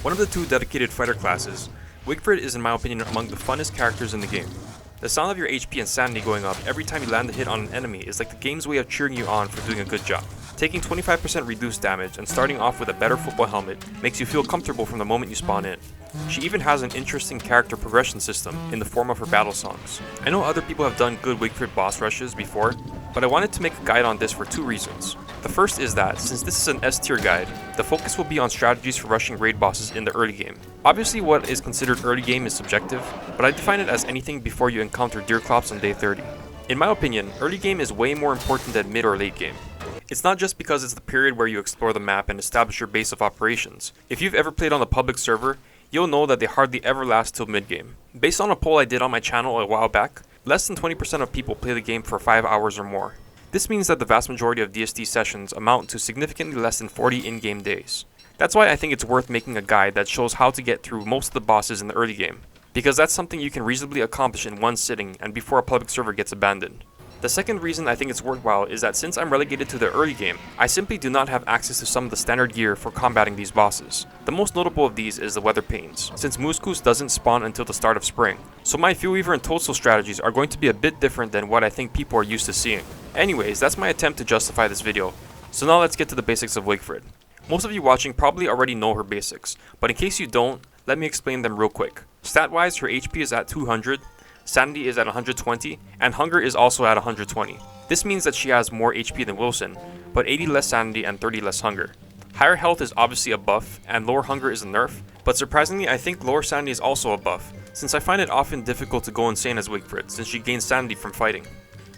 One of the two dedicated fighter classes, Wigfrid is in my opinion among the funnest characters in the game. The sound of your HP and sanity going up every time you land a hit on an enemy is like the game's way of cheering you on for doing a good job. Taking 25% reduced damage and starting off with a better football helmet makes you feel comfortable from the moment you spawn in. She even has an interesting character progression system in the form of her battle songs. I know other people have done good Wigfrid boss rushes before, but I wanted to make a guide on this for two reasons. The first is that, since this is an S tier guide, the focus will be on strategies for rushing raid bosses in the early game. Obviously what is considered early game is subjective, but I define it as anything before you encounter Deerclops on day 30. In my opinion, early game is way more important than mid or late game. It's not just because it's the period where you explore the map and establish your base of operations. If you've ever played on a public server, you'll know that they hardly ever last till mid game. Based on a poll I did on my channel a while back, less than 20% of people play the game for 5 hours or more. This means that the vast majority of DST sessions amount to significantly less than 40 in-game days. That's why I think it's worth making a guide that shows how to get through most of the bosses in the early game, because that's something you can reasonably accomplish in one sitting and before a public server gets abandoned. The second reason I think it's worthwhile is that since I'm relegated to the early game, I simply do not have access to some of the standard gear for combating these bosses. The most notable of these is the weather panes, since Mouscous doesn't spawn until the start of spring. So my Fuelweaver and Toadstool strategies are going to be a bit different than what I think people are used to seeing. Anyways, that's my attempt to justify this video. So now let's get to the basics of Wigfrid. Most of you watching probably already know her basics, but in case you don't, let me explain them real quick. Stat-wise, her HP is at 200, Sanity is at 120, and Hunger is also at 120. This means that she has more HP than Wilson, but 80 less Sanity and 30 less Hunger. Higher health is obviously a buff, and lower Hunger is a nerf, but surprisingly I think lower Sanity is also a buff, since I find it often difficult to go insane as Wigfrid, since she gains Sanity from fighting.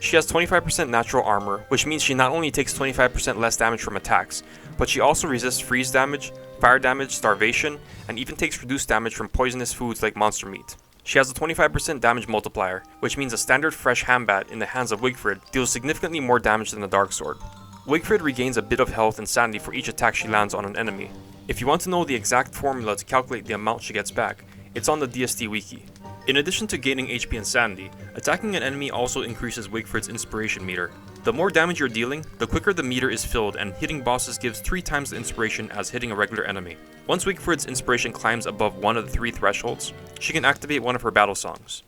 She has 25% natural armor, which means she not only takes 25% less damage from attacks, but she also resists freeze damage, fire damage, starvation, and even takes reduced damage from poisonous foods like monster meat. She has a 25% damage multiplier, which means a standard fresh handbat in the hands of Wigfrid deals significantly more damage than a dark sword. Wigfrid regains a bit of health and sanity for each attack she lands on an enemy. If you want to know the exact formula to calculate the amount she gets back, it's on the DST wiki. In addition to gaining HP and sanity, attacking an enemy also increases Wigfrid's inspiration meter. The more damage you're dealing, the quicker the meter is filled, and hitting bosses gives 3 times the inspiration as hitting a regular enemy. Once Wigfrid's inspiration climbs above one of the 3 thresholds, she can activate one of her battle songs.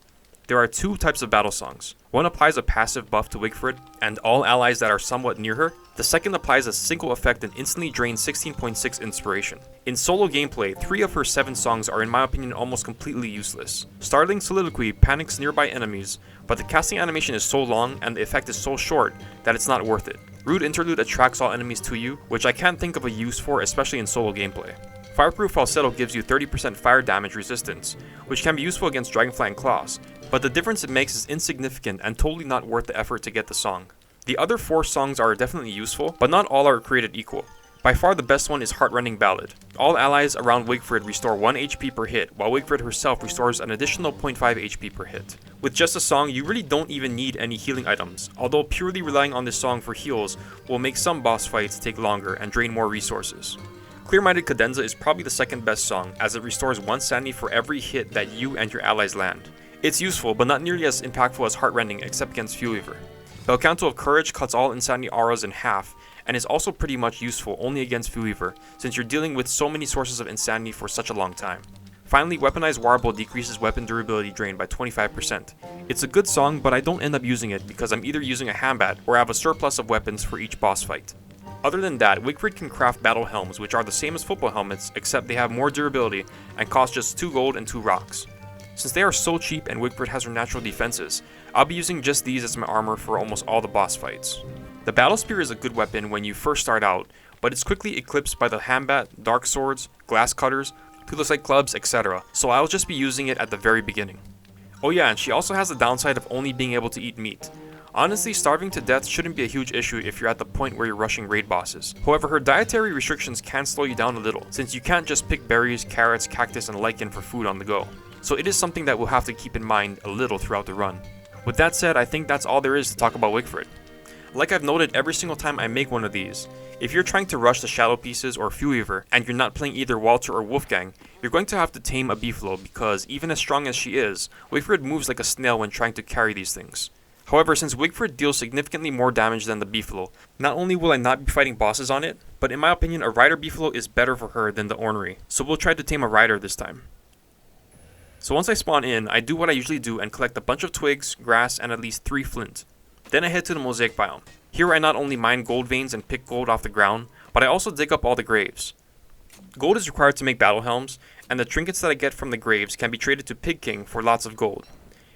There are 2 types of battle songs. One applies a passive buff to Wigfrid and all allies that are somewhat near her. The second applies a single effect and instantly drains 16.6 inspiration. In solo gameplay, 3 of her 7 songs are in my opinion almost completely useless. Startling Soliloquy panics nearby enemies, but the casting animation is so long and the effect is so short that it's not worth it. Rude Interlude attracts all enemies to you, which I can't think of a use for, especially in solo gameplay. Fireproof Falsetto gives you 30% fire damage resistance, which can be useful against Dragonfly and Klaus, but the difference it makes is insignificant and totally not worth the effort to get the song. The other 4 songs are definitely useful, but not all are created equal. By far the best one is Heartrending Ballad. All allies around Wigfrid restore 1 HP per hit, while Wigfrid herself restores an additional 0.5 HP per hit. With just a song, you really don't even need any healing items, although purely relying on this song for heals will make some boss fights take longer and drain more resources. Clear-Minded Cadenza is probably the second best song, as it restores 1 sanity for every hit that you and your allies land. It's useful, but not nearly as impactful as Heartrending except against Fuelweaver. Belcanto of Courage cuts all insanity auras in half, and is also pretty much useful only against Fuelweaver, since you're dealing with so many sources of insanity for such a long time. Finally, Weaponized Warble decreases weapon durability drain by 25%. It's a good song, but I don't end up using it because I'm either using a handbat or have a surplus of weapons for each boss fight. Other than that, Wigfrid can craft battle helms, which are the same as football helmets, except they have more durability and cost just 2 gold and 2 rocks. Since they are so cheap and Wigfrid has her natural defenses, I'll be using just these as my armor for almost all the boss fights. The Battle Spear is a good weapon when you first start out, but it's quickly eclipsed by the handbat, dark swords, glass cutters, pilosite clubs, etc., so I'll just be using it at the very beginning. Oh yeah, and she also has the downside of only being able to eat meat. Honestly, starving to death shouldn't be a huge issue if you're at the point where you're rushing raid bosses. However, her dietary restrictions can slow you down a little, since you can't just pick berries, carrots, cactus, and lichen for food on the go. So it is something that we'll have to keep in mind a little throughout the run. With that said, I think that's all there is to talk about Wigfrid. Like I've noted every single time I make one of these, if you're trying to rush the Shadow Pieces or Fuelweaver and you're not playing either Walter or Wolfgang, you're going to have to tame a Beefalo because even as strong as she is, Wigfrid moves like a snail when trying to carry these things. However, since Wigfrid deals significantly more damage than the Beefalo, not only will I not be fighting bosses on it, but in my opinion a Rider Beefalo is better for her than the Ornery, so we'll try to tame a Rider this time. So once I spawn in, I do what I usually do and collect a bunch of twigs, grass, and at least 3 flint. Then I head to the Mosaic biome. Here I not only mine gold veins and pick gold off the ground, but I also dig up all the graves. Gold is required to make battle helms, and the trinkets that I get from the graves can be traded to Pig King for lots of gold.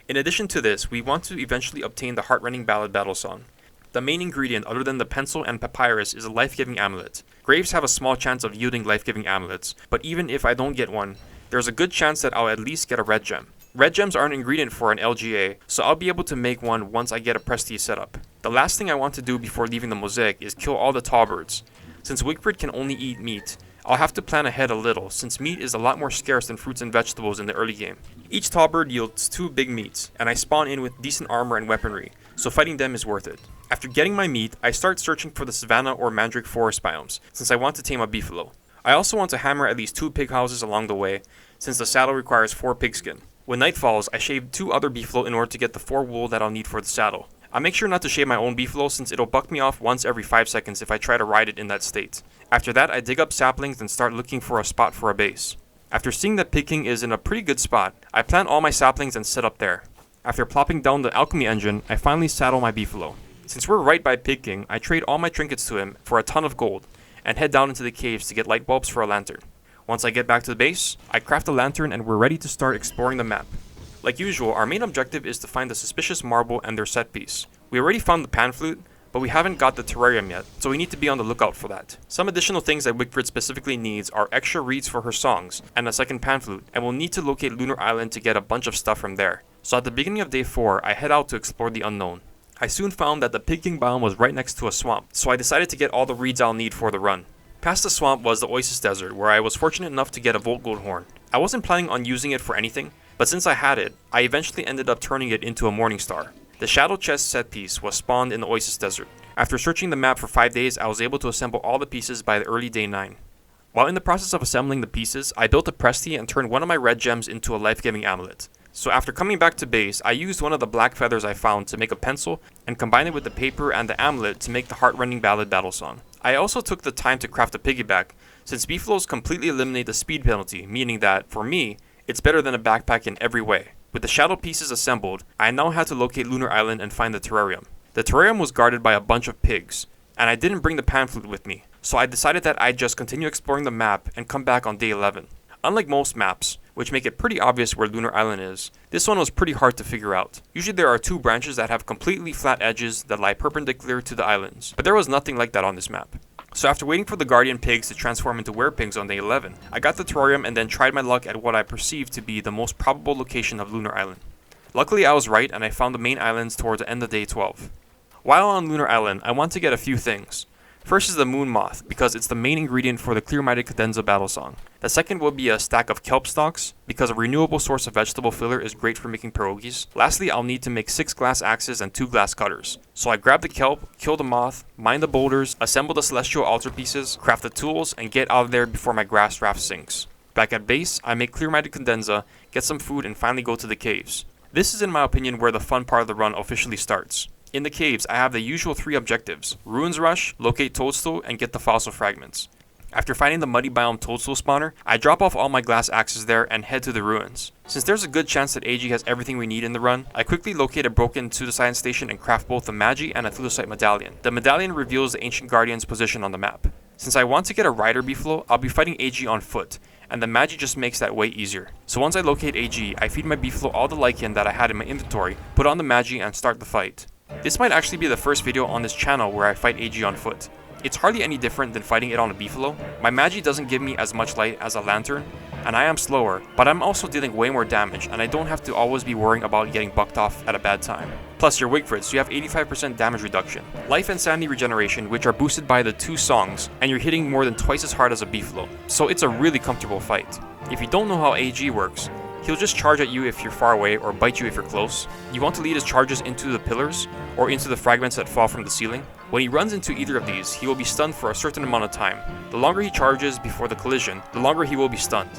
In addition to this, we want to eventually obtain the heartrending ballad battle song. The main ingredient other than the pencil and papyrus is a life-giving amulet. Graves have a small chance of yielding life-giving amulets, but even if I don't get one, there's a good chance that I'll at least get a red gem. Red gems are an ingredient for an LGA, so I'll be able to make one once I get a prestige setup. The last thing I want to do before leaving the Mosaic is kill all the tall birds. Since Wigfrid can only eat meat, I'll have to plan ahead a little, since meat is a lot more scarce than fruits and vegetables in the early game. Each tall bird yields 2 big meats, and I spawn in with decent armor and weaponry, so fighting them is worth it. After getting my meat, I start searching for the savanna or mandrake forest biomes, since I want to tame a Beefalo. I also want to hammer at least 2 pig houses along the way, since the saddle requires 4 pigskin. When night falls, I shave 2 other Beefalo in order to get the 4 wool that I'll need for the saddle. I make sure not to shave my own Beefalo since it'll buck me off once every 5 seconds if I try to ride it in that state. After that, I dig up saplings and start looking for a spot for a base. After seeing that Pig King is in a pretty good spot, I plant all my saplings and set up there. After plopping down the alchemy engine, I finally saddle my Beefalo. Since we're right by Pig King, I trade all my trinkets to him for a ton of gold, and head down into the caves to get light bulbs for a lantern. Once I get back to the base, I craft a lantern and we're ready to start exploring the map. Like usual, our main objective is to find the suspicious marble and their set piece. We already found the pan flute, but we haven't got the terrarium yet, so we need to be on the lookout for that. Some additional things that Wigfrid specifically needs are extra reeds for her songs, and a second pan flute, and we'll need to locate Lunar Island to get a bunch of stuff from there. So at the beginning of day 4, I head out to explore the unknown. I soon found that the Pig King biome was right next to a swamp, so I decided to get all the reeds I'll need for the run. Past the swamp was the Oasis Desert, where I was fortunate enough to get a Volt Gold Horn. I wasn't planning on using it for anything, but since I had it, I eventually ended up turning it into a Morning Star. The Shadow Chest set piece was spawned in the Oasis Desert. After searching the map for 5 days, I was able to assemble all the pieces by the early day 9. While in the process of assembling the pieces, I built a Prestige and turned one of my red gems into a life-giving amulet. So after coming back to base, I used one of the black feathers I found to make a pencil and combined it with the paper and the amulet to make the heartrending ballad battle song. I also took the time to craft a piggyback, since Beefalos completely eliminate the speed penalty, meaning that, for me, it's better than a backpack in every way. With the shadow pieces assembled, I now had to locate Lunar Island and find the terrarium. The terrarium was guarded by a bunch of pigs, and I didn't bring the pan flute with me, so I decided that I'd just continue exploring the map and come back on day 11. Unlike most maps, which make it pretty obvious where Lunar Island is, this one was pretty hard to figure out. Usually there are 2 branches that have completely flat edges that lie perpendicular to the islands, but there was nothing like that on this map. So after waiting for the guardian pigs to transform into werepigs on day 11, I got the terrarium and then tried my luck at what I perceived to be the most probable location of Lunar Island. Luckily I was right and I found the main islands towards the end of day 12. While on Lunar Island, I want to get a few things. First is the moon moth, because it's the main ingredient for the clear-minded cadenza battle song. The second will be a stack of kelp stalks, because a renewable source of vegetable filler is great for making pierogies. Lastly, I'll need to make 6 glass axes and 2 glass cutters. So I grab the kelp, kill the moth, mine the boulders, assemble the celestial altar pieces, craft the tools, and get out of there before my grass raft sinks. Back at base, I make clear-minded cadenza, get some food, and finally go to the caves. This is in my opinion where the fun part of the run officially starts. In the caves, I have the usual 3 objectives: Ruins Rush, locate Toadstool, and get the fossil fragments. After finding the muddy biome Toadstool spawner, I drop off all my glass axes there and head to the ruins. Since there's a good chance that AG has everything we need in the run, I quickly locate a broken pseudoscience station and craft both the Magi and a Thulosite medallion. The medallion reveals the Ancient Guardian's position on the map. Since I want to get a rider beefalo, I'll be fighting AG on foot, and the Magi just makes that way easier. So once I locate AG, I feed my beefalo all the lichen that I had in my inventory, put on the Magi, and start the fight. This might actually be the first video on this channel where I fight AG on foot. It's hardly any different than fighting it on a beefalo. My Magi doesn't give me as much light as a lantern, and I am slower, but I'm also dealing way more damage, and I don't have to always be worrying about getting bucked off at a bad time. Plus you're Wigfrid, so you have 85% damage reduction, life and sanity regeneration, which are boosted by the 2 songs, and you're hitting more than twice as hard as a beefalo, so it's a really comfortable fight. If you don't know how AG works, he'll just charge at you if you're far away or bite you if you're close. You want to lead his charges into the pillars or into the fragments that fall from the ceiling. When he runs into either of these, he will be stunned for a certain amount of time. The longer he charges before the collision, the longer he will be stunned.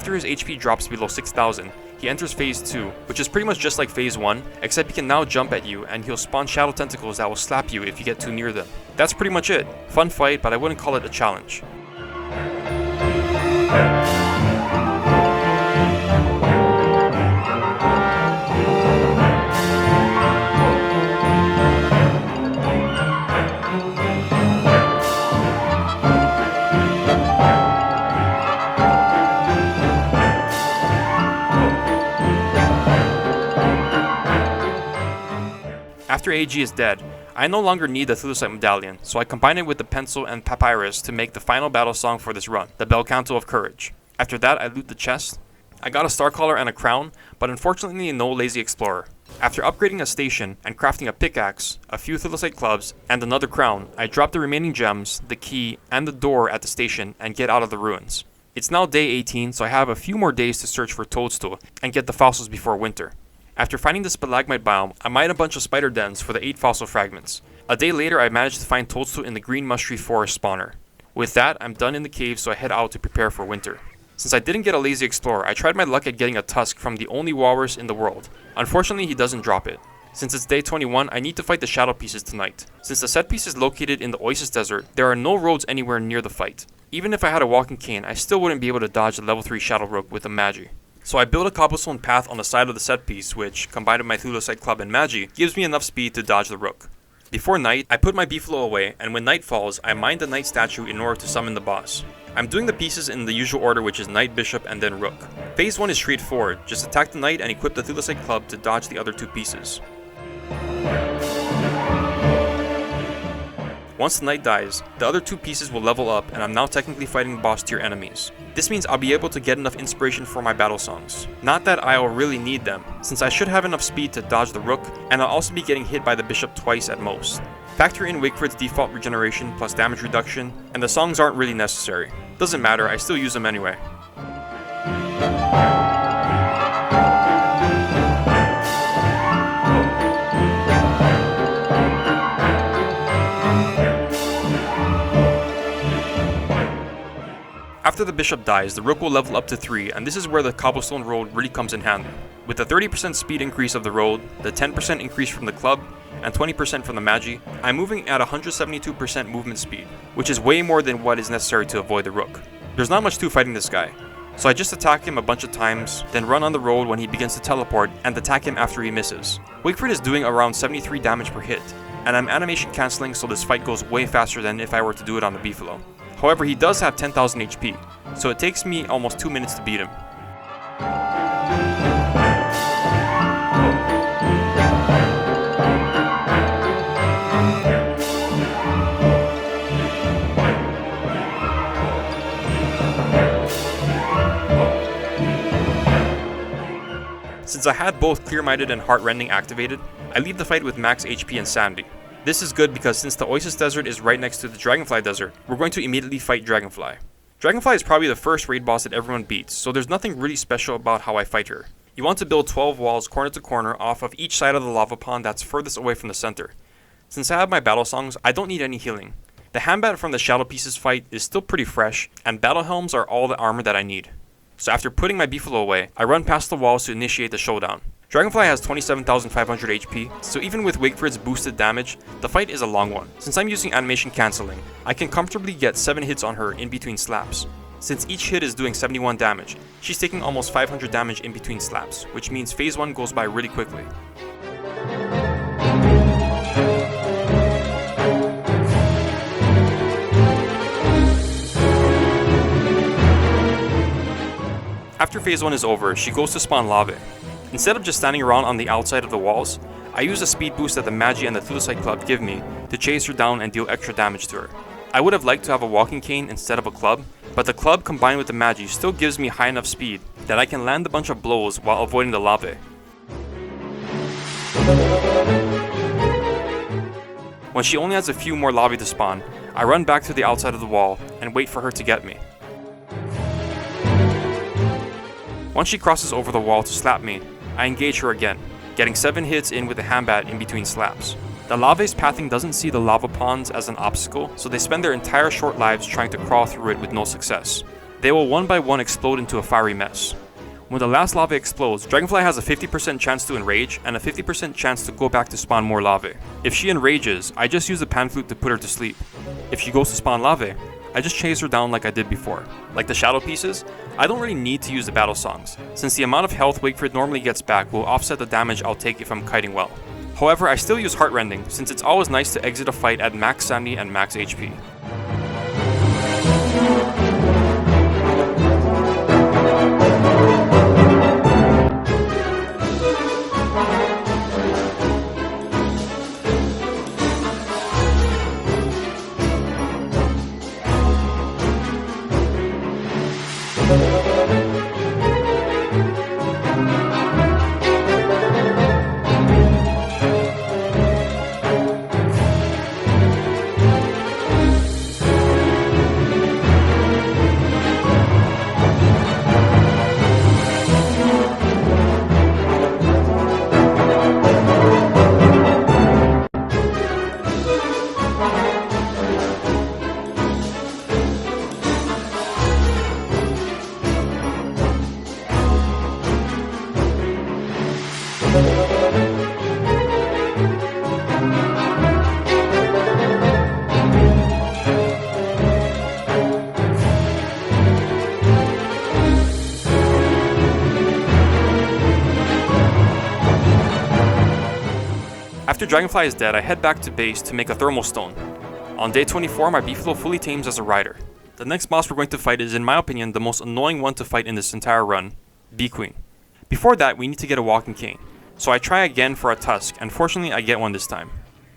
After his HP drops below 6,000, he enters phase 2, which is pretty much just like phase 1, except he can now jump at you and he'll spawn shadow tentacles that will slap you if you get too near them. That's pretty much it. Fun fight, but I wouldn't call it a challenge. After AG is dead, I no longer need the Thulecite medallion, so I combine it with the pencil and papyrus to make the final battle song for this run, the Bel Canto of Courage. After that, I loot the chest. I got a star collar and a crown, but unfortunately no lazy explorer. After upgrading a station and crafting a pickaxe, a few Thulecite clubs, and another crown, I drop the remaining gems, the key, and the door at the station and get out of the ruins. It's now day 18, so I have a few more days to search for Toadstool and get the fossils before winter. After finding the stalagmite biome, I mined a bunch of spider dens for the 8 fossil fragments. A day later, I managed to find Toadstool in the green mush tree forest spawner. With that, I'm done in the cave, so I head out to prepare for winter. Since I didn't get a lazy explorer, I tried my luck at getting a tusk from the only walrus in the world. Unfortunately, he doesn't drop it. Since it's day 21, I need to fight the shadow pieces tonight. Since the set piece is located in the Oasis Desert, there are no roads anywhere near the fight. Even if I had a walking cane, I still wouldn't be able to dodge the level 3 shadow rook with a magi. So I built a cobblestone path on the side of the set piece, which, combined with my Thulecite club and magi, gives me enough speed to dodge the rook. Before night, I put my beefalo away, and when night falls, I mine the knight statue in order to summon the boss. I'm doing the pieces in the usual order, which is knight, bishop, and then rook. Phase 1 is straightforward, just attack the knight and equip the Thulecite club to dodge the other 2 pieces. Once the knight dies, the other 2 pieces will level up and I'm now technically fighting boss tier enemies. This means I'll be able to get enough inspiration for my battle songs. Not that I'll really need them, since I should have enough speed to dodge the rook, and I'll also be getting hit by the bishop twice at most. Factor in Wigfrid's default regeneration plus damage reduction, and the songs aren't really necessary. Doesn't matter, I still use them anyway. After the bishop dies, the rook will level up to 3, and this is where the cobblestone road really comes in handy. With the 30% speed increase of the road, the 10% increase from the club, and 20% from the magi, I'm moving at 172% movement speed, which is way more than what is necessary to avoid the rook. There's not much to fighting this guy, so I just attack him a bunch of times, then run on the road when he begins to teleport, and attack him after he misses. Wigfrid is doing around 73 damage per hit, and I'm animation cancelling so this fight goes way faster than if I were to do it on the beefalo. However, he does have 10,000 HP, so it takes me almost 2 minutes to beat him. Since I had both Clear-Minded and Heartrending activated, I leave the fight with max HP and Sanity. This is good because since the Oasis Desert is right next to the Dragonfly Desert, we're going to immediately fight Dragonfly. Dragonfly is probably the first raid boss that everyone beats, so there's nothing really special about how I fight her. You want to build 12 walls corner to corner off of each side of the lava pond that's furthest away from the center. Since I have my battle songs, I don't need any healing. The handbat from the Shadow Pieces fight is still pretty fresh, and battle helms are all the armor that I need. So after putting my beefalo away, I run past the walls to initiate the showdown. Dragonfly has 27,500 HP, so even with Wigfrid's boosted damage, the fight is a long one. Since I'm using animation cancelling, I can comfortably get 7 hits on her in between slaps. Since each hit is doing 71 damage, she's taking almost 500 damage in between slaps, which means phase 1 goes by really quickly. After phase 1 is over, she goes to spawn lava. Instead of just standing around on the outside of the walls, I use a speed boost that the magi and the Thulecite club give me to chase her down and deal extra damage to her. I would have liked to have a walking cane instead of a club, but the club combined with the magi still gives me high enough speed that I can land a bunch of blows while avoiding the lava. When she only has a few more lava to spawn, I run back to the outside of the wall and wait for her to get me. Once she crosses over the wall to slap me, I engage her again, getting 7 hits in with the handbat in between slaps. The lava's pathing doesn't see the lava ponds as an obstacle, so they spend their entire short lives trying to crawl through it with no success. they will one by one explode into a fiery mess. When the last lava explodes, Dragonfly has a 50% chance to enrage and a 50% chance to go back to spawn more lava. If she enrages, I just use the pan flute to put her to sleep. If she goes to spawn lava, I just chase her down like I did before. Like the shadow pieces, I don't really need to use the battle songs, since the amount of health Wigfrid normally gets back will offset the damage I'll take if I'm kiting well. However, I still use Heartrending, since it's always nice to exit a fight at max sanity and max HP. After Dragonfly is dead, I head back to base to make a thermal stone. On day 24, my Beefalo fully tames as a rider. The next boss we're going to fight is, in my opinion, the most annoying one to fight in this entire run, Bee Queen. Before that, we need to get a walking cane. So I try again for a tusk, and fortunately I get one this time.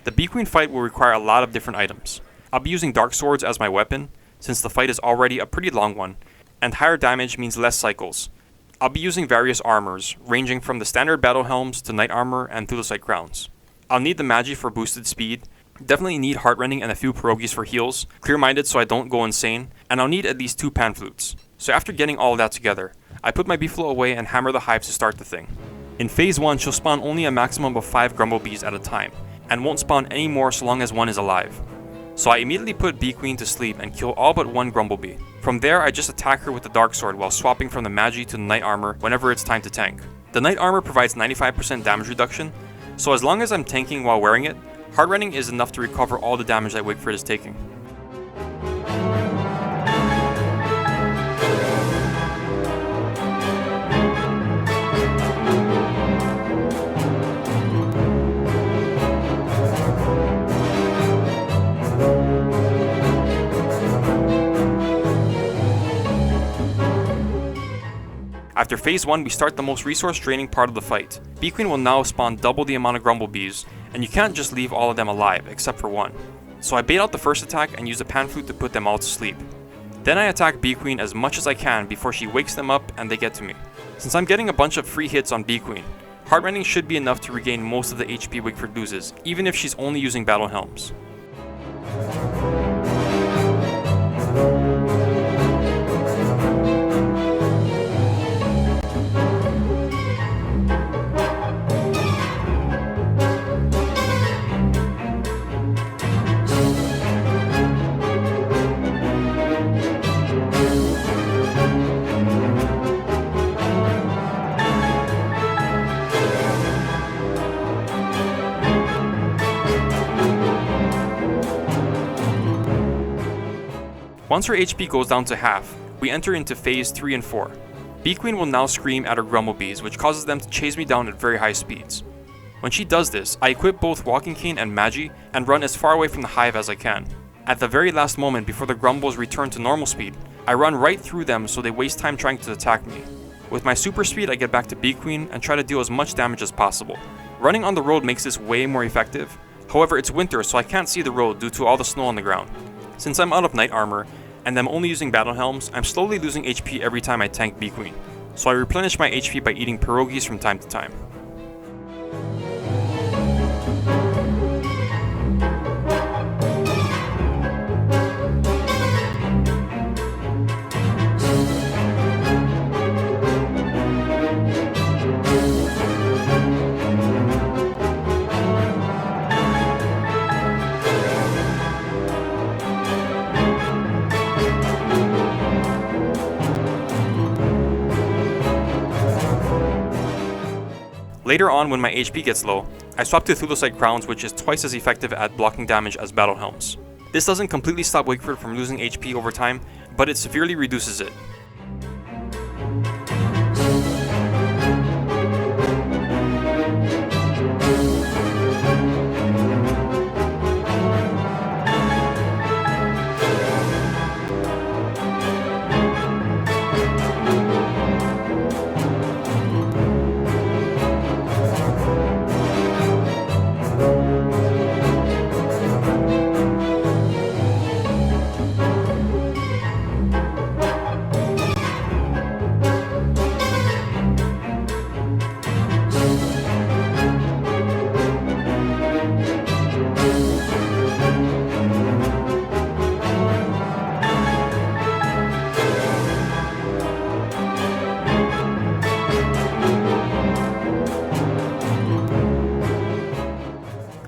The Bee Queen fight will require a lot of different items. I'll be using dark swords as my weapon, since the fight is already a pretty long one, and higher damage means less cycles. I'll be using various armors, ranging from the standard battle helms to knight armor and thulecite crowns. I'll need the Magi for boosted speed, definitely need Heartrending and a few pierogies for heals, clear-minded so I don't go insane, and I'll need at least 2 pan flutes. So after getting all of that together, I put my Beefalo away and hammer the hives to start the thing. In phase 1, she'll spawn only a maximum of 5 Grumblebees at a time, and won't spawn any more so long as one is alive. So I immediately put Bee Queen to sleep and kill all but one Grumblebee. From there, I just attack her with the Dark Sword while swapping from the Magi to the Knight Armor whenever it's time to tank. The Knight Armor provides 95% damage reduction, so as long as I'm tanking while wearing it, Heartrending is enough to recover all the damage that Wigfrid is taking. After phase 1, we start the most resource draining part of the fight. Bee Queen will now spawn double the amount of Grumblebees, and you can't just leave all of them alive, except for one. So I bait out the first attack and use a pan flute to put them all to sleep. Then I attack Bee Queen as much as I can before she wakes them up and they get to me. Since I'm getting a bunch of free hits on Bee Queen, Heartrending should be enough to regain most of the HP Wigfrid loses, even if she's only using battle helms. Once her HP goes down to half, we enter into phase 3 and 4. Bee Queen will now scream at her Grumblebees, which causes them to chase me down at very high speeds. When she does this, I equip both Walking Cane and Magi and run as far away from the hive as I can. At the very last moment before the Grumbles return to normal speed, I run right through them so they waste time trying to attack me. With my super speed, I get back to Bee Queen and try to deal as much damage as possible. Running on the road makes this way more effective. However, it's winter, so I can't see the road due to all the snow on the ground. Since I'm out of Knight Armor, and I'm only using battle helms, I'm slowly losing HP every time I tank Bee Queen, so I replenish my HP by eating pierogies from time to time. Later on, when my HP gets low, I swap to Thulecite Crowns, which is twice as effective at blocking damage as Battle Helms. This doesn't completely stop Wigfrid from losing HP over time, but it severely reduces it.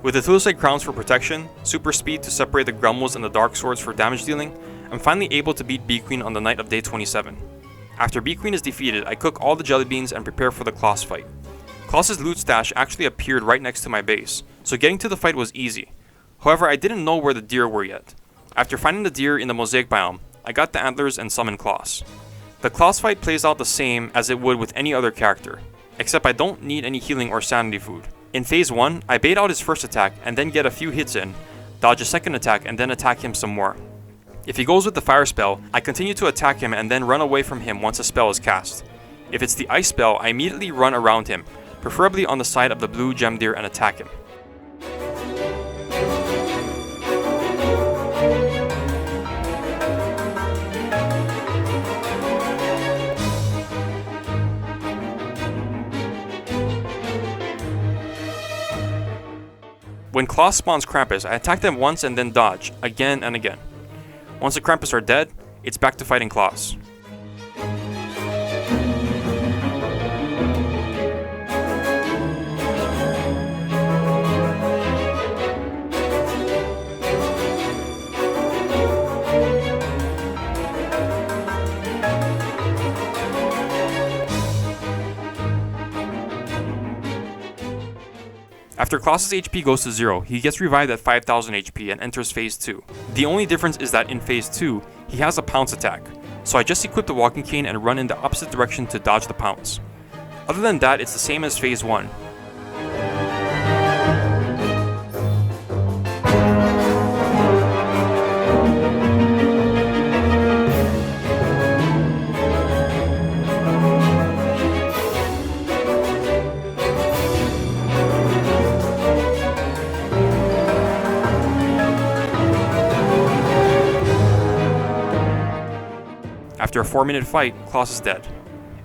With the Thulecite Crowns for protection, super speed to separate the Grumbles and the Dark Swords for damage dealing, I'm finally able to beat Bee Queen on the night of day 27. After Bee Queen is defeated, I cook all the jelly beans and prepare for the Klaus fight. Klaus's loot stash actually appeared right next to my base, so getting to the fight was easy. However, I didn't know where the deer were yet. After finding the deer in the Mosaic biome, I got the antlers and summoned Klaus. The Klaus fight plays out the same as it would with any other character, except I don't need any healing or sanity food. In phase 1, I bait out his first attack and then get a few hits in, dodge a second attack and then attack him some more. If he goes with the fire spell, I continue to attack him and then run away from him once a spell is cast. If it's the ice spell, I immediately run around him, preferably on the side of the blue gem deer, and attack him. When Klaus spawns Krampus, I attack them once and then dodge, again and again. Once the Krampus are dead, it's back to fighting Klaus. After Klaus's HP goes to 0, he gets revived at 5000 HP and enters phase 2. The only difference is that in phase 2, he has a pounce attack, so I just equip the walking cane and run in the opposite direction to dodge the pounce. Other than that, it's the same as phase 1. After a 4-minute fight, Klaus is dead.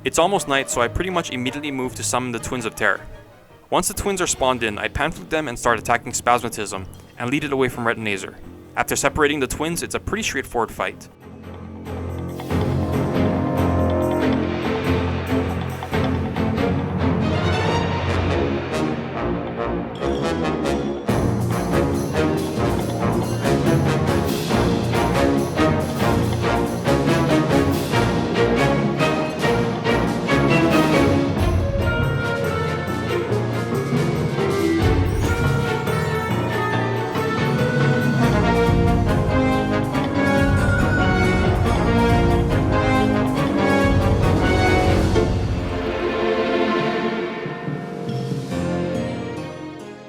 It's almost night, so I pretty much immediately move to summon the Twins of Terror. Once the twins are spawned in, I panflute them and start attacking Spasmatism, and lead it away from Retinazer. After separating the twins, it's a pretty straightforward fight.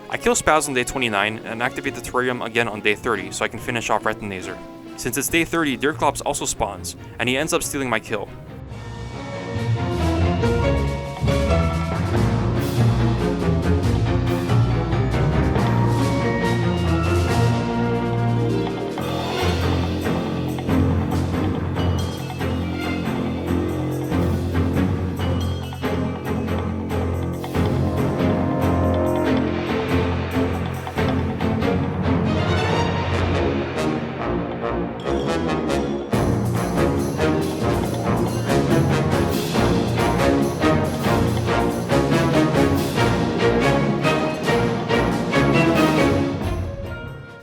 I kill Spaz on day 29 and activate the terrarium again on day 30 so I can finish off Retinazer. Since it's day 30, Deerclops also spawns, and he ends up stealing my kill.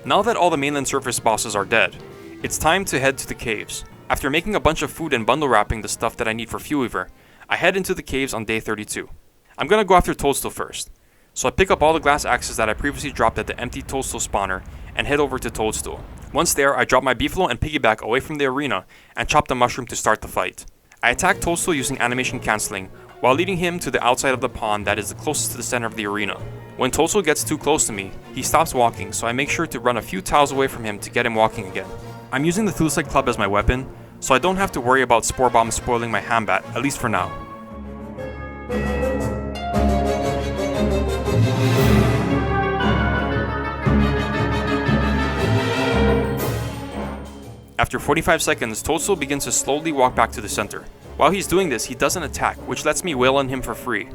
Now that all the mainland surface bosses are dead, it's time to head to the caves. After making a bunch of food and bundle wrapping the stuff that I need for Fuelweaver, I head into the caves on day 32. I'm gonna go after Toadstool first. So I pick up all the glass axes that I previously dropped at the empty Toadstool spawner and head over to Toadstool. Once there, I drop my Beefalo and Piggyback away from the arena and chop the mushroom to start the fight. I attack Toadstool using animation cancelling, while leading him to the outside of the pond that is the closest to the center of the arena. When Toadstool gets too close to me, he stops walking, so I make sure to run a few tiles away from him to get him walking again. I'm using the Thulecite Club as my weapon, so I don't have to worry about Spore Bomb spoiling my Hambat, at least for now. After 45 seconds, Toadstool begins to slowly walk back to the center. While he's doing this, he doesn't attack, which lets me wail on him for free.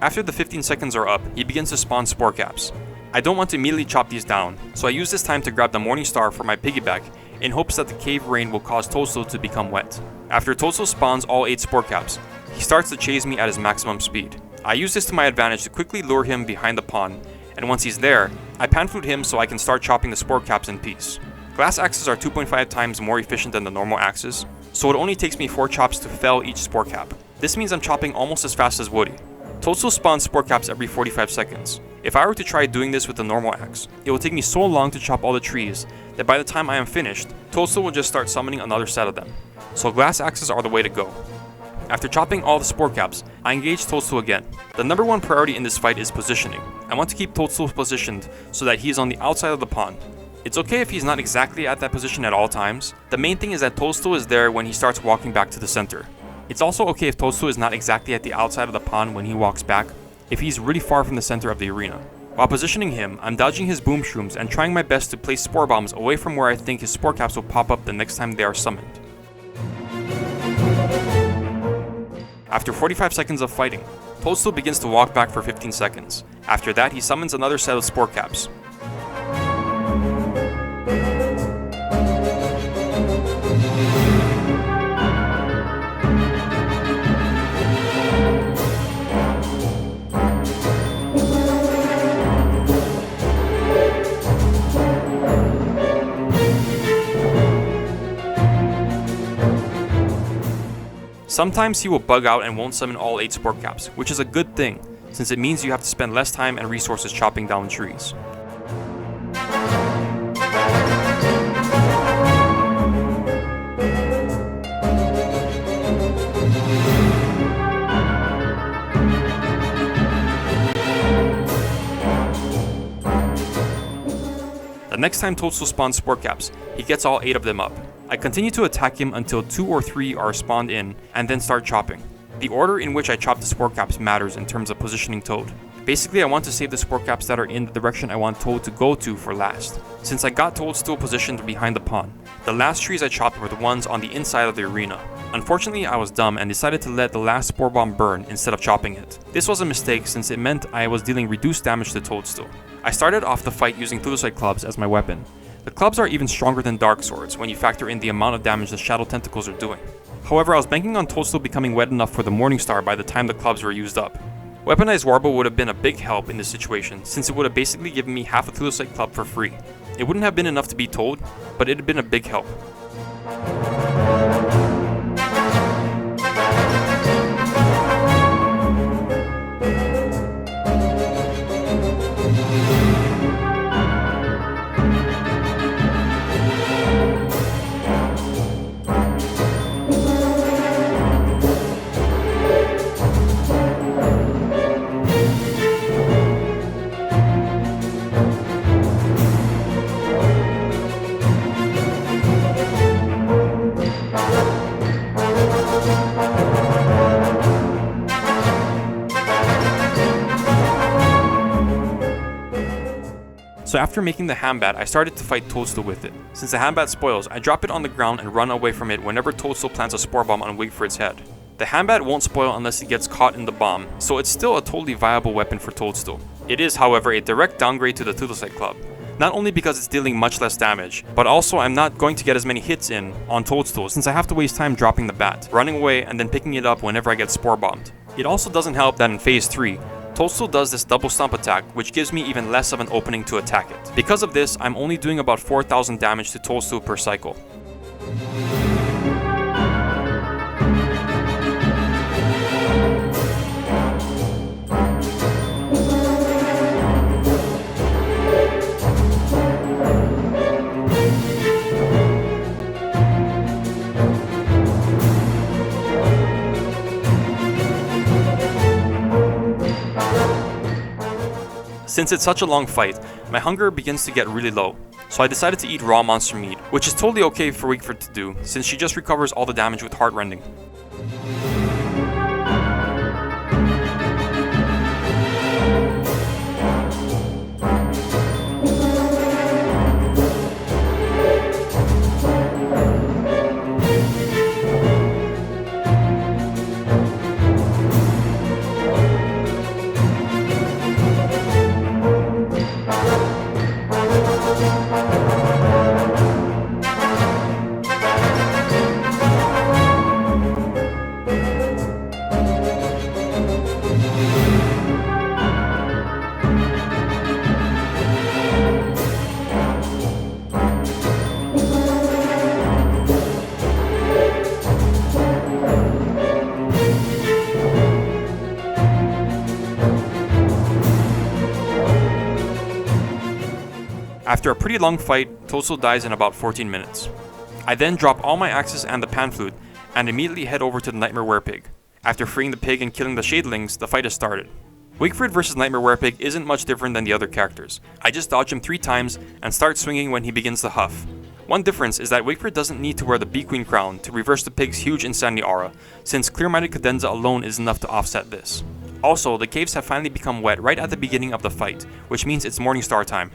After the 15 seconds are up, he begins to spawn Spore Caps. I don't want to immediately chop these down, so I use this time to grab the Morning Star for my Piggyback in hopes that the cave rain will cause Toadstool to become wet. After Toadstool spawns all 8 Spore Caps, he starts to chase me at his maximum speed. I use this to my advantage to quickly lure him behind the pond, and once he's there, I pan food him so I can start chopping the Spore Caps in peace. Glass axes are 2.5 times more efficient than the normal axes, so it only takes me 4 chops to fell each Spore Cap. This means I'm chopping almost as fast as Woody. Toadstool spawns Spore Caps every 45 seconds. If I were to try doing this with the normal axe, it will take me so long to chop all the trees that by the time I am finished, Toadstool will just start summoning another set of them. So glass axes are the way to go. After chopping all the Spore Caps, I engage Toadstool again. The number one priority in this fight is positioning. I want to keep Toadstool positioned so that he is on the outside of the pond. It's okay if he's not exactly at that position at all times. The main thing is that Toadstool is there when he starts walking back to the center. It's also okay if Toadstool is not exactly at the outside of the pond when he walks back, if he's really far from the center of the arena. While positioning him, I'm dodging his boom shrooms and trying my best to place Spore Bombs away from where I think his Spore Caps will pop up the next time they are summoned. After 45 seconds of fighting, Toadstool begins to walk back for 15 seconds. After that, he summons another set of Spore Caps. Sometimes he will bug out and won't summon all 8 Spore Caps, which is a good thing, since it means you have to spend less time and resources chopping down trees. The next time Toadstool spawns Spore Caps, he gets all 8 of them up. I continue to attack him until 2 or 3 are spawned in, and then start chopping. The order in which I chop the Spore Caps matters in terms of positioning Toad. Basically, I want to save the Spore Caps that are in the direction I want Toad to go to for last. Since I got Toadstool positioned behind the pond, the last trees I chopped were the ones on the inside of the arena. Unfortunately, I was dumb and decided to let the last Spore Bomb burn instead of chopping it. This was a mistake since it meant I was dealing reduced damage to Toadstool. I started off the fight using Thulecite Clubs as my weapon. The clubs are even stronger than Dark Swords when you factor in the amount of damage the Shadow Tentacles are doing. However, I was banking on Toadstool becoming wet enough for the Morning Star by the time the clubs were used up. Weaponized Warble would have been a big help in this situation since it would have basically given me half a Thulecite Club for free. It wouldn't have been enough to beat Toad, but it had been a big help. So after making the Hambat, I started to fight Toadstool with it. Since the Hambat spoils, I drop it on the ground and run away from it whenever Toadstool plants a Spore Bomb on Wigfrid's head. The Hambat won't spoil unless it gets caught in the bomb, so it's still a totally viable weapon for Toadstool. It is, however, a direct downgrade to the Thulecite Club. Not only because it's dealing much less damage, but also I'm not going to get as many hits in on Toadstool since I have to waste time dropping the bat, running away, and then picking it up whenever I get Spore Bombed. It also doesn't help that in Phase 3, Toadstool does this double stomp attack, which gives me even less of an opening to attack it. Because of this, I'm only doing about 4,000 damage to Toadstool per cycle. Since it's such a long fight, my hunger begins to get really low, so I decided to eat raw monster meat, which is totally okay for Wigfrid to do, since she just recovers all the damage with heartrending. After a pretty long fight, Toadstool dies in about 14 minutes. I then drop all my axes and the pan flute, and immediately head over to the Nightmare Werepig. After freeing the pig and killing the shadelings, the fight has started. Wigfrid vs Nightmare Werepig isn't much different than the other characters. I just dodge him 3 times and start swinging when he begins to huff. One difference is that Wigfrid doesn't need to wear the Bee Queen crown to reverse the pig's huge insanity aura, since Clear-Minded Cadenza alone is enough to offset this. Also, the caves have finally become wet right at the beginning of the fight, which means it's Morningstar time.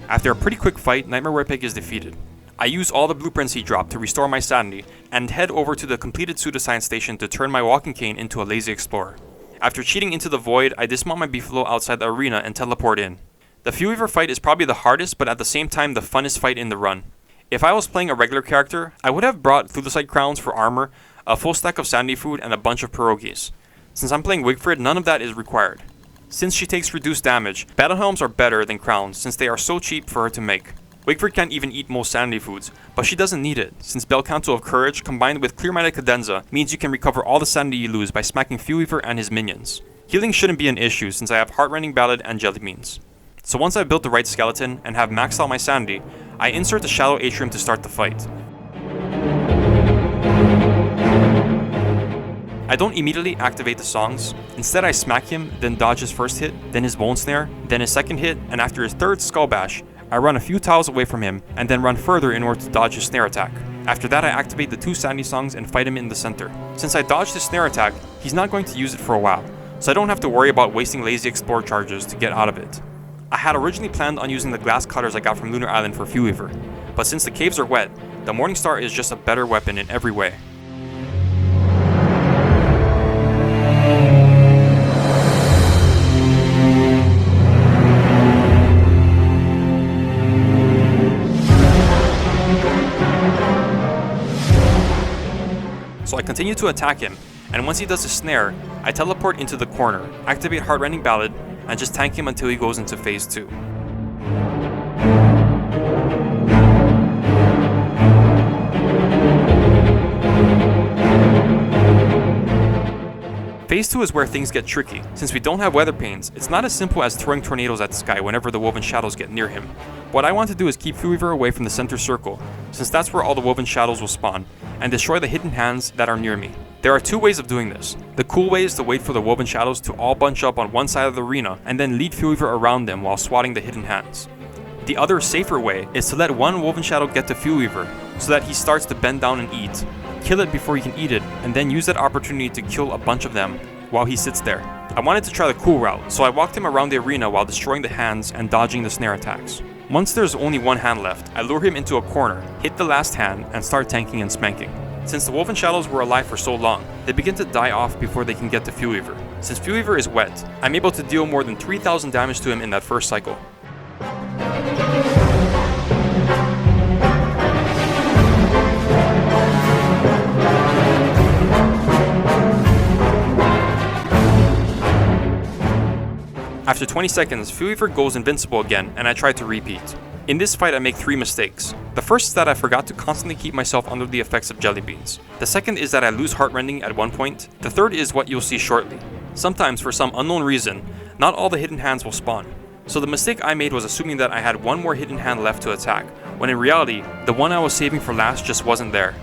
After a pretty quick fight, Nightmare Werepig is defeated. I use all the blueprints he dropped to restore my sanity, and head over to the completed pseudoscience station to turn my walking cane into a lazy explorer. After cheating into the void, I dismount my beefalo outside the arena and teleport in. The Fuelweaver fight is probably the hardest, but at the same time the funnest fight in the run. If I was playing a regular character, I would have brought Thudicide crowns for armor, a full stack of sanity food, and a bunch of pierogies. Since I'm playing Wigfrid, none of that is required. Since she takes reduced damage, battle helms are better than crowns since they are so cheap for her to make. Wigfrid can't even eat most sanity foods, but she doesn't need it, since Bel Canto of Courage combined with Clear-Minded Cadenza means you can recover all the sanity you lose by smacking Fuelweaver and his minions. Healing shouldn't be an issue since I have Heartrending Ballad and Jelly Beans. So once I've built the right skeleton and have maxed out my sanity, I insert the Shallow Atrium to start the fight. I don't immediately activate the songs. Instead I smack him, then dodge his first hit, then his bone snare, then his second hit, and after his third skull bash, I run a few tiles away from him, and then run further in order to dodge his snare attack. After that I activate the 2 sanity songs and fight him in the center. Since I dodged his snare attack, he's not going to use it for a while, so I don't have to worry about wasting lazy explorer charges to get out of it. I had originally planned on using the glass cutters I got from Lunar Island for Fuelweaver, but since the caves are wet, the Morningstar is just a better weapon in every way. So I continue to attack him, and once he does a snare, I teleport into the corner, activate Heartrending Ballad, and just tank him until he goes into phase 2. Phase 2 is where things get tricky. Since we don't have weather panes, it's not as simple as throwing tornadoes at the sky whenever the woven shadows get near him. What I want to do is keep Fuelweaver away from the center circle, since that's where all the woven shadows will spawn, and destroy the hidden hands that are near me. There are 2 ways of doing this. The cool way is to wait for the woven shadows to all bunch up on one side of the arena, and then lead Fuelweaver around them while swatting the hidden hands. The other, safer way is to let one woven shadow get to Fuelweaver, so that he starts to bend down and eat. Kill it before he can eat it, and then use that opportunity to kill a bunch of them while he sits there. I wanted to try the cool route, so I walked him around the arena while destroying the hands and dodging the snare attacks. Once there's only one hand left, I lure him into a corner, hit the last hand, and start tanking and spanking. Since the Woven Shadows were alive for so long, they begin to die off before they can get to Fuelweaver. Since Fuelweaver is wet, I'm able to deal more than 3,000 damage to him in that first cycle. After 20 seconds, Fuelweaver goes invincible again, and I try to repeat. In this fight I make 3 mistakes. The first is that I forgot to constantly keep myself under the effects of jelly beans. The second is that I lose heartrending at one point. The third is what you'll see shortly. Sometimes, for some unknown reason, not all the hidden hands will spawn. So the mistake I made was assuming that I had one more hidden hand left to attack, when in reality, the one I was saving for last just wasn't there.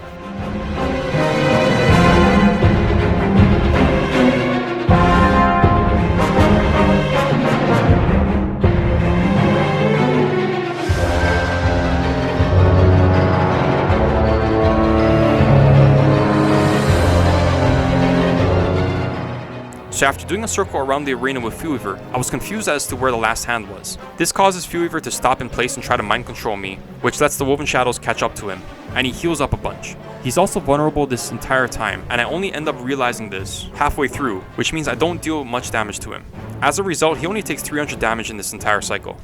So after doing a circle around the arena with Fuelweaver, I was confused as to where the last hand was. This causes Fuelweaver to stop in place and try to mind control me, which lets the Woven Shadows catch up to him, and he heals up a bunch. He's also vulnerable this entire time, and I only end up realizing this halfway through, which means I don't deal much damage to him. As a result, he only takes 300 damage in this entire cycle.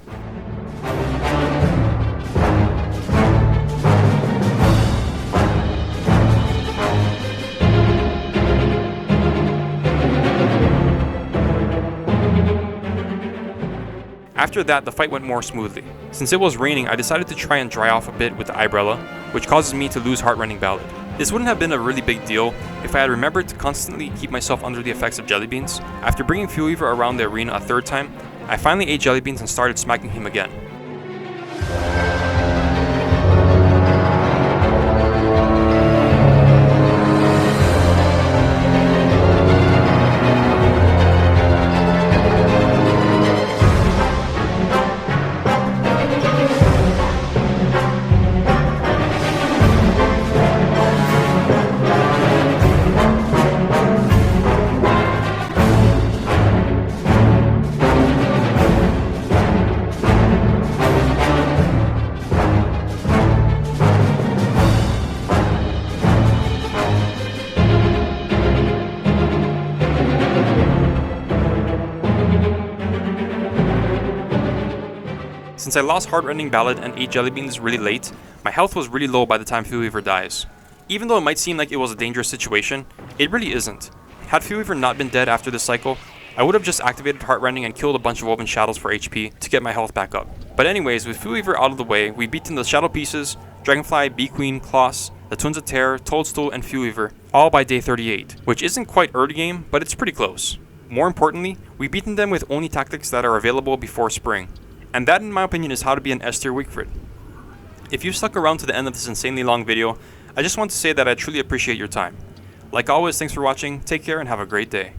After that, the fight went more smoothly. Since it was raining, I decided to try and dry off a bit with the umbrella, which causes me to lose Heartrending Ballad. This wouldn't have been a really big deal if I had remembered to constantly keep myself under the effects of jelly beans. After bringing Fuelweaver around the arena a third time, I finally ate jelly beans and started smacking him again. Since I lost Heartrending Ballad and ate jelly beans really late, my health was really low by the time Fuelweaver dies. Even though it might seem like it was a dangerous situation, it really isn't. Had Fuelweaver not been dead after this cycle, I would have just activated Heartrending and killed a bunch of Woven Shadows for HP to get my health back up. But anyways, with Fuelweaver out of the way, we've beaten the Shadow Pieces, Dragonfly, Bee Queen, Klaus, the Twins of Terror, Toadstool, and Fuelweaver, all by day 38, which isn't quite early game, but it's pretty close. More importantly, we've beaten them with only tactics that are available before spring. And that, in my opinion, is how to be an S Tier Wigfrid. If you've stuck around to the end of this insanely long video, I just want to say that I truly appreciate your time. Like always, thanks for watching, take care, and have a great day.